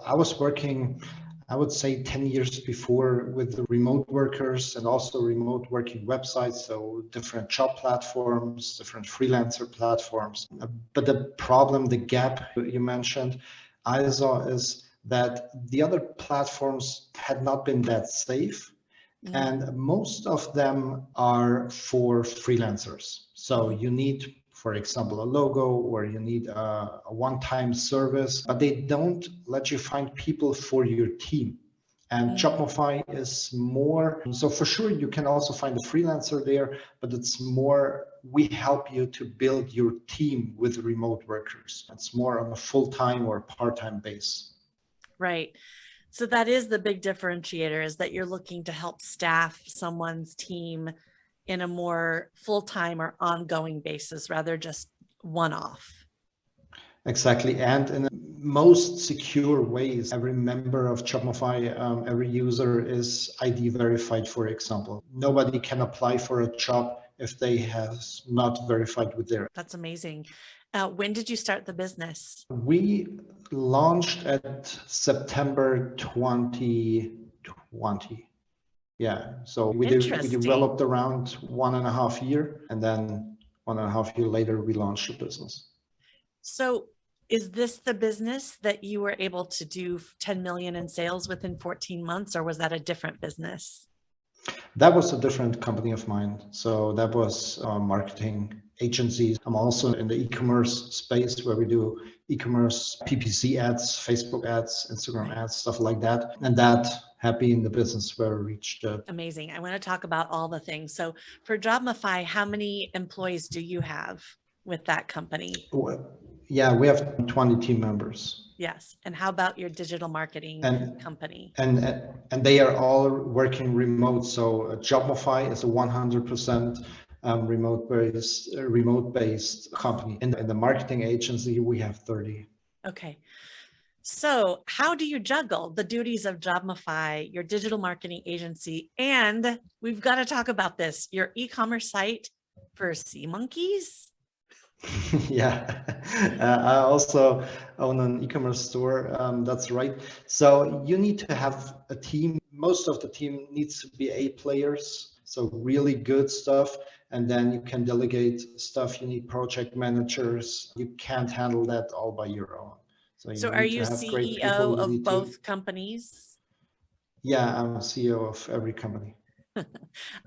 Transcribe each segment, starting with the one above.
I was working, I would say 10 years before with the remote workers and also remote working websites. So different job platforms, different freelancer platforms. But the problem, the gap you mentioned, I saw is that the other platforms had not been that safe. And most of them are for freelancers. So you need, for example, a logo, or you need a one-time service, but they don't let you find people for your team. And Jobmofy is more, so for sure you can also find a freelancer there, but it's more, we help you to build your team with remote workers. It's more on a full-time or part-time base. Right. So that is the big differentiator, is that you're looking to help staff someone's team in a more full-time or ongoing basis, rather just one-off. Exactly. And in the most secure ways, every member of Jobmofy, every user is ID verified, for example. Nobody can apply for a job if they have not verified with their. That's amazing. When did you start the business? We launched at September 2020. Yeah. So we developed around 1.5 years, and then 1.5 years later, we launched the business. So is this the business that you were able to do 10 million in sales within 14 months, or was that a different business? That was a different company of mine. So that was marketing agencies. I'm also in the e-commerce space, where we do e-commerce, PPC ads, Facebook ads, Instagram ads, stuff like that. And that had been the business where we reached. Amazing. I want to talk about all the things. So for Jobmofy, how many employees do you have with that company? Yeah, we have 20 team members. Yes. And how about your digital marketing company? And they are all working remote. So Jobmofy is a 100% remote-based company. In the marketing agency, we have 30. Okay. So how do you juggle the duties of Jobmofy, your digital marketing agency, and we've got to talk about this, your e-commerce site for sea monkeys? Yeah, I also own an e-commerce store. That's right. So you need to have a team. Most of the team needs to be A players, so really good stuff. And then you can delegate stuff. You need project managers. You can't handle that all by your own. So are you CEO of both companies? Yeah, I'm a CEO of every company.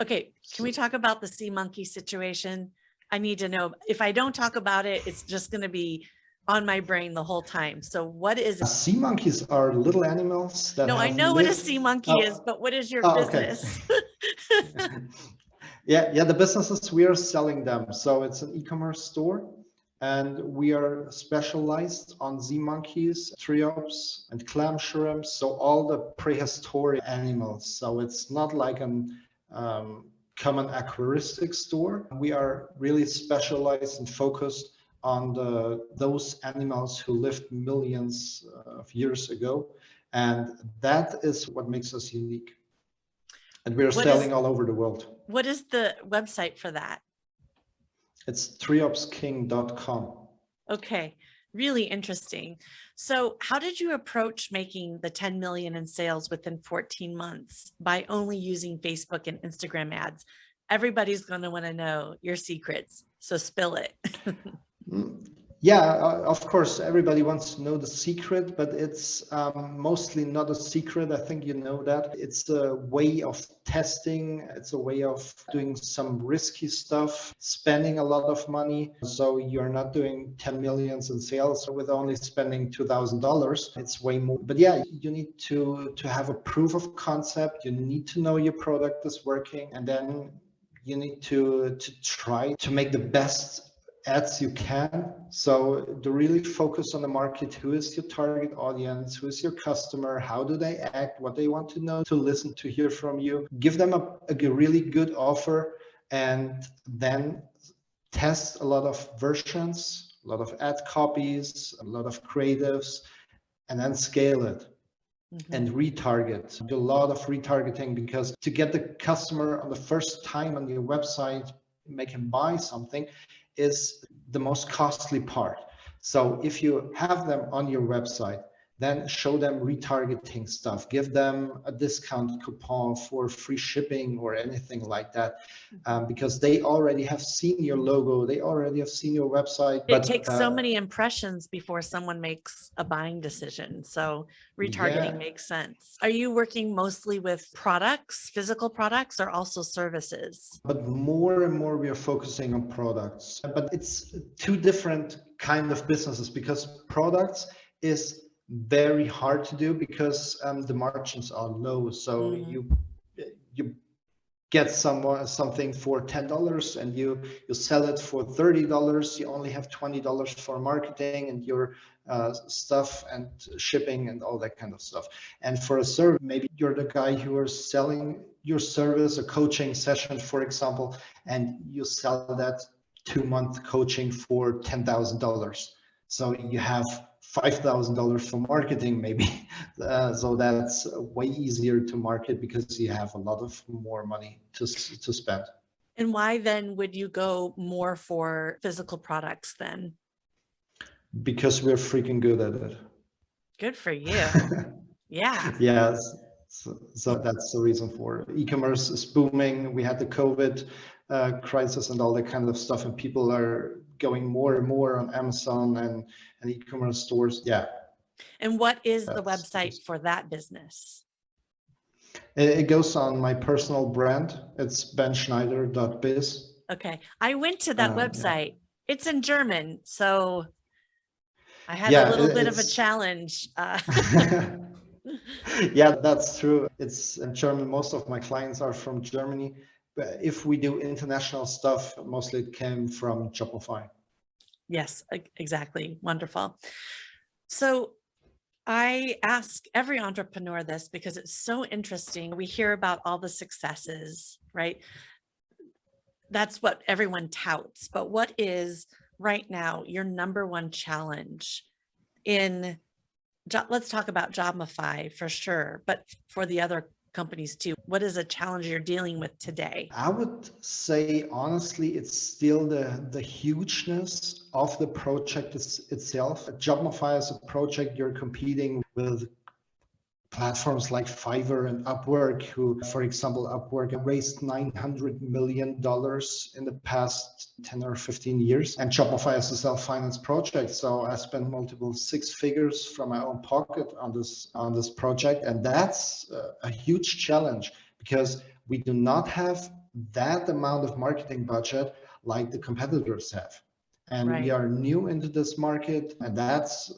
Okay, can we talk about the sea monkey situation? I need to know. If I don't talk about it, it's just going to be on my brain the whole time. So what is it? Sea monkeys are little animals that I know what a sea monkey is, but what is your business? Okay. Yeah, the businesses, we are selling them. So it's an e-commerce store, and we are specialized on sea monkeys, triops, and clam shrimps. So all the prehistoric animals. So it's not like an common aquaristic store. We are really specialized and focused on those animals who lived millions of years ago. And that is what makes us unique. And we're selling all over the world. What is the website for that? It's triopsking.com. Okay, really interesting. So how did you approach making the 10 million in sales within 14 months by only using Facebook and Instagram ads? Everybody's going to want to know your secrets, so spill it. Yeah, of course, everybody wants to know the secret, but it's mostly not a secret. I think you know that. It's a way of testing. It's a way of doing some risky stuff, spending a lot of money. So you're not doing 10 millions in sales with only spending $2,000. It's way more. But yeah, you need to have a proof of concept. You need to know your product is working, and then you need to try to make the best ads you can. So to really focus on the market. Who is your target audience? Who is your customer? How do they act? What they want to know, to listen, to hear from you. Give them a really good offer, and then test a lot of versions, a lot of ad copies, a lot of creatives, and then scale it. And retarget. Do a lot of retargeting, because to get the customer on the first time on your website, make him buy something, is the most costly part. So if you have them on your website, then show them retargeting stuff, give them a discount coupon for free shipping or anything like that, because they already have seen your logo, they already have seen your website. It takes so many impressions before someone makes a buying decision. So retargeting makes sense. Are you working mostly with products, physical products, or also services? But more and more we are focusing on products. But it's two different kind of businesses, because products is very hard to do because the margins are low. So you get something for $10 and you sell it for $30. You only have $20 for marketing and your stuff and shipping and all that kind of stuff. And for a service, maybe you're the guy who is selling your service, a coaching session, for example, and you sell that 2-month coaching for $10,000. So you have $5,000 for marketing, maybe. So that's way easier to market because you have a lot of more money to spend. And why then would you go more for physical products then? Because we're freaking good at it. Good for you. Yeah. Yes. So that's the reason for it. E-commerce is booming. We had the COVID crisis and all that kind of stuff, and people are going more and more on Amazon and e-commerce stores. Yeah. And what is the website for that business? It goes on my personal brand. It's benschneider.biz. Okay. I went to that website. Yeah. It's in German, so I had a little bit of a challenge. Yeah, that's true. It's in German. Most of my clients are from Germany. But if we do international stuff, mostly it came from Jobmofy. Yes, exactly. Wonderful. So I ask every entrepreneur this because it's so interesting. We hear about all the successes, right? That's what everyone touts. But what is right now your number one challenge in, let's talk about Jobmofy for sure, but for the other companies too. What is a challenge you're dealing with today? I would say, honestly, it's still the hugeness of the project itself. Jobmofy is a project you're competing with platforms like Fiverr and Upwork, who, for example, Upwork raised $900 million in the past 10 or 15 years. And Jobmofy is a self-finance project. So I spent multiple 6 figures from my own pocket on this project. And that's a huge challenge because we do not have that amount of marketing budget like the competitors have. And we are new into this market, and that's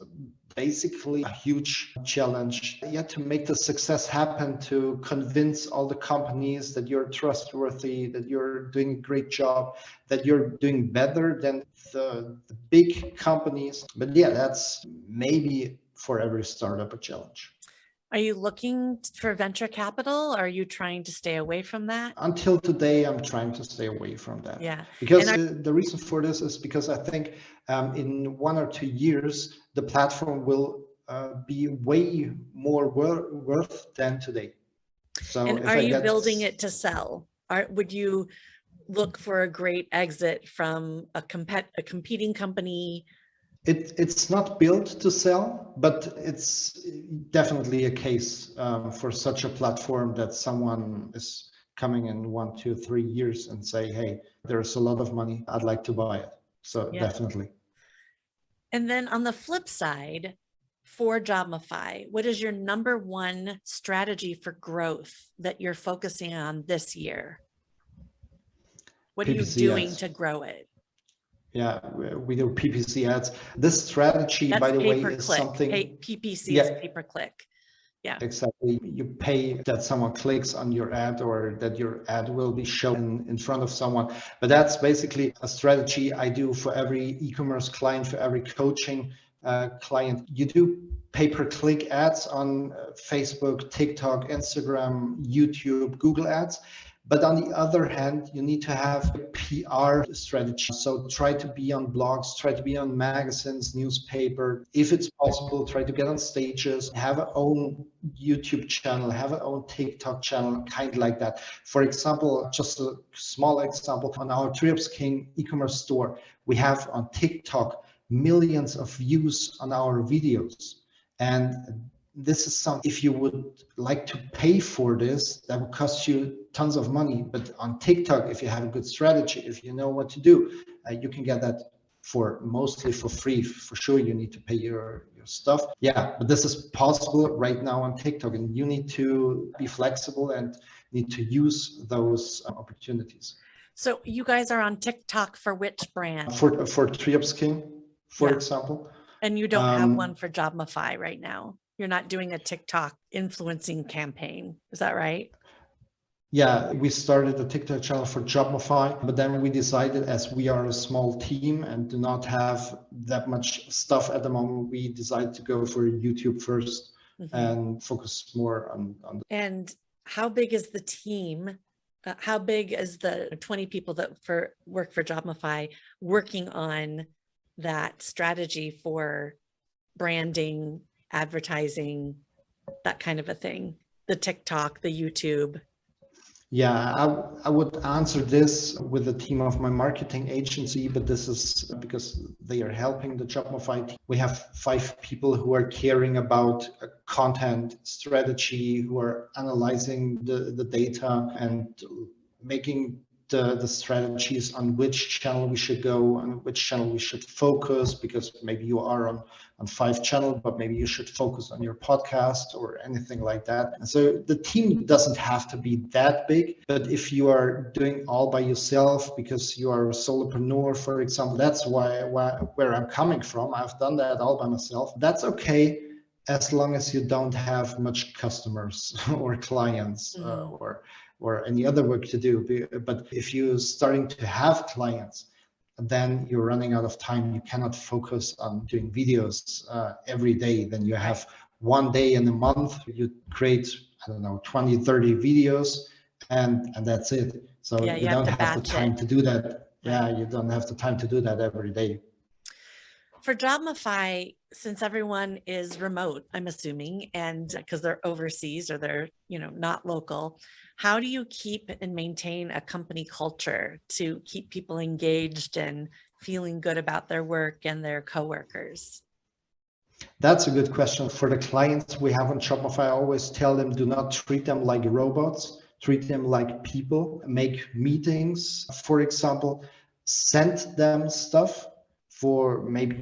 basically a huge challenge. You have to make the success happen, to convince all the companies that you're trustworthy, that you're doing a great job, that you're doing better than the big companies. But yeah, that's maybe for every startup a challenge. Are you looking for venture capital? Or are you trying to stay away from that? Until today, I'm trying to stay away from that. Yeah. Because the reason for this is because I think in 1 or 2 years, the platform will be way more worth than today. So, and are you building it to sell? Would you look for a great exit from a competing company? It's not built to sell, but it's definitely a case for such a platform that someone is coming in 1, 2, 3 years and say, hey, there's a lot of money, I'd like to buy it. So definitely. And then on the flip side, for Jobmofy, what is your number one strategy for growth that you're focusing on this year? What are you doing to grow it? Yeah, we do PPC ads. This strategy, by the way, is something. PPC is pay-per-click. Yeah, exactly. You pay that someone clicks on your ad, or that your ad will be shown in front of someone. But that's basically a strategy I do for every e-commerce client, for every coaching client. You do pay-per-click ads on Facebook, TikTok, Instagram, YouTube, Google ads. But on the other hand, you need to have a PR strategy. So try to be on blogs, try to be on magazines, newspaper. If it's possible, try to get on stages, have an own YouTube channel, have an own TikTok channel, kind of like that. For example, just a small example, on our Triops King e-commerce store, we have on TikTok millions of views on our videos. And this is something, if you would like to pay for this, that would cost you tons of money. But on TikTok, if you have a good strategy, if you know what to do, you can get that for mostly for free. For sure, you need to pay your stuff. Yeah, but this is possible right now on TikTok, and you need to be flexible and need to use those opportunities. So you guys are on TikTok for which brand? For TreeUpSkin, for example. And you don't have one for Jobmofy right now. You're not doing a TikTok influencing campaign. Is that right? Yeah, we started a TikTok channel for Jobmofy, but then we decided, as we are a small team and do not have that much stuff at the moment, we decided to go for YouTube first and focus more on. And how big is the team? How big is the 20 people that work for Jobmofy working on that strategy for branding, advertising, that kind of a thing? The TikTok, the YouTube. Yeah, I would answer this with the team of my marketing agency, but this is because they are helping the Jobmofy team. We have 5 people who are caring about content strategy, who are analyzing the data and making the strategies on which channel we should go and which channel we should focus, because maybe you are on 5 channels, but maybe you should focus on your podcast or anything like that. And so the team doesn't have to be that big, but if you are doing all by yourself because you are a solopreneur, for example, that's where I'm coming from. I've done that all by myself. That's okay, as long as you don't have much customers or clients or any other work to do. But if you're starting to have clients, then you're running out of time. You cannot focus on doing videos every day. Then you have one day in a month, you create, I don't know, 20, 30 videos, and that's it. So you don't have the time to do that. Yeah, you don't have the time to do that every day. For Jobmofy, since everyone is remote, I'm assuming, and because they're overseas or they're, not local, how do you keep and maintain a company culture to keep people engaged and feeling good about their work and their coworkers? That's a good question. For the clients we have on Shopify, I always tell them, do not treat them like robots, treat them like people, make meetings, for example, send them stuff. For maybe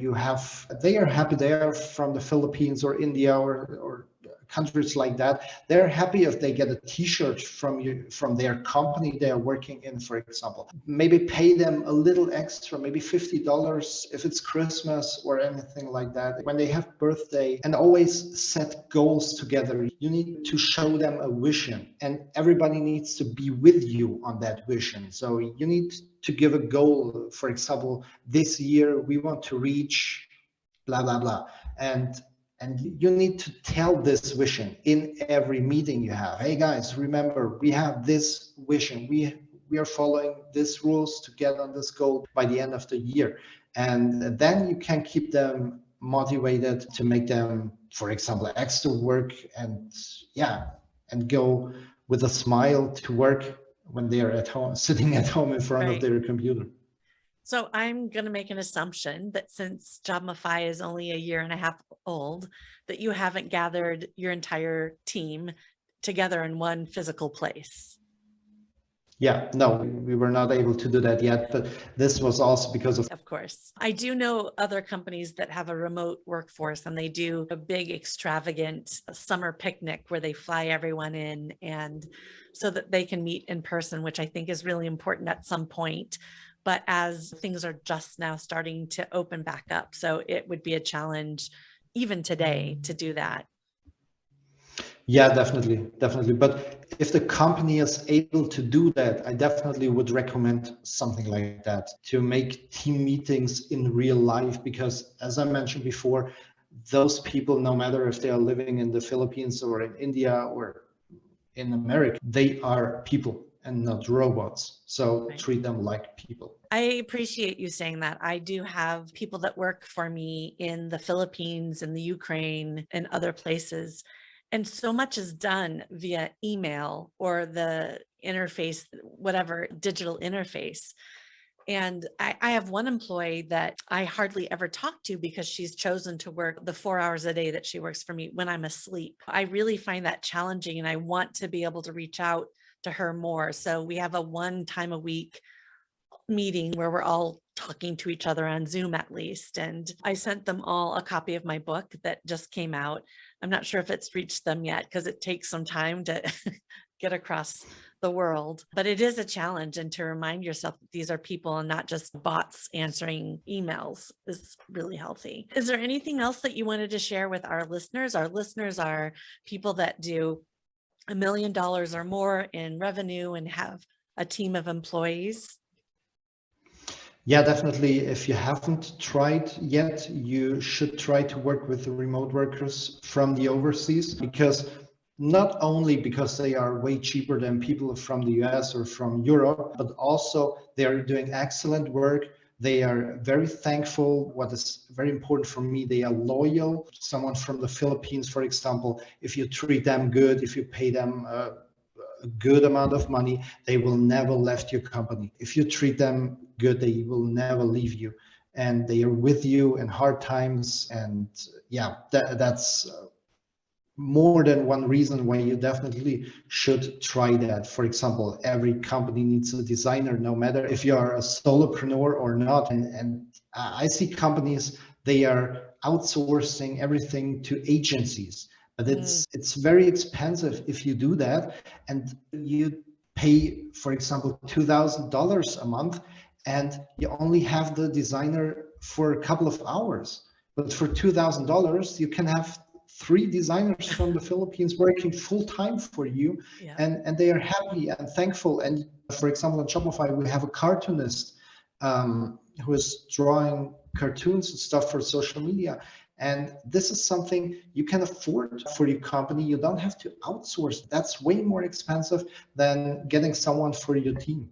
they are happy, they are from the Philippines or India or countries like that. They're happy if they get a t-shirt from their company they are working in, for example. Maybe pay them a little extra, maybe $50 if it's Christmas or anything like that. When they have birthday, and always set goals together. You need to show them a vision, and everybody needs to be with you on that vision. So you need to give a goal. For example, this year we want to reach blah, blah, blah. And you need to tell this vision in every meeting you have. Hey guys, remember, we have this vision. We are following these rules to get on this goal by the end of the year. And then you can keep them motivated to make them, for example, extra work and go with a smile to work when they are at home, sitting at home in front of their computer. So I'm going to make an assumption that since Jobmofy is only a year and a half old, that you haven't gathered your entire team together in one physical place. Yeah, no, we were not able to do that yet, but this was also because of course. I do know other companies that have a remote workforce, and they do a big extravagant summer picnic where they fly everyone in, and so that they can meet in person, which I think is really important at some point. But as things are just now starting to open back up, so it would be a challenge even today to do that. Yeah, definitely. But if the company is able to do that, I definitely would recommend something like that, to make team meetings in real life, because as I mentioned before, those people, no matter if they are living in the Philippines or in India or in America, they are people and not robots. So treat them like people. I appreciate you saying that. I do have people that work for me in the Philippines and the Ukraine and other places. And so much is done via email or the interface, whatever digital interface. And I have one employee that I hardly ever talk to because she's chosen to work the 4 hours a day that she works for me when I'm asleep. I really find that challenging, and I want to be able to reach out to her more. So we have a one time a week meeting where we're all talking to each other on Zoom at least. And I sent them all a copy of my book that just came out. I'm not sure if it's reached them yet because it takes some time to get across the world, but it is a challenge. And to remind yourself that these are people and not just bots answering emails is really healthy. Is there anything else that you wanted to share with our listeners? Our listeners are people that do $1 million or more in revenue and have a team of employees. Yeah, definitely. If you haven't tried yet, you should try to work with the remote workers from the overseas, because not only because they are way cheaper than people from the US or from Europe, but also they are doing excellent work. They are very thankful. What is very important for me, they are loyal. Someone from the Philippines, for example, if you treat them good, if you pay them a good amount of money, they will never left your company. If you treat them good, they will never leave you, and they are with you in hard times. And yeah, that's more than one reason why you definitely should try that. For example, every company needs a designer, no matter if you are a solopreneur or not. And I see companies, they are outsourcing everything to agencies, but it's very expensive if you do that, and you pay, for example, $2,000 a month, and you only have the designer for a couple of hours. But for $2,000, you can have 3 designers from the Philippines working full time for you, Yeah. and they are happy and thankful. And for example, on Jobmofy, we have a cartoonist who is drawing cartoons and stuff for social media. And this is something you can afford for your company. You don't have to outsource. That's way more expensive than getting someone for your team.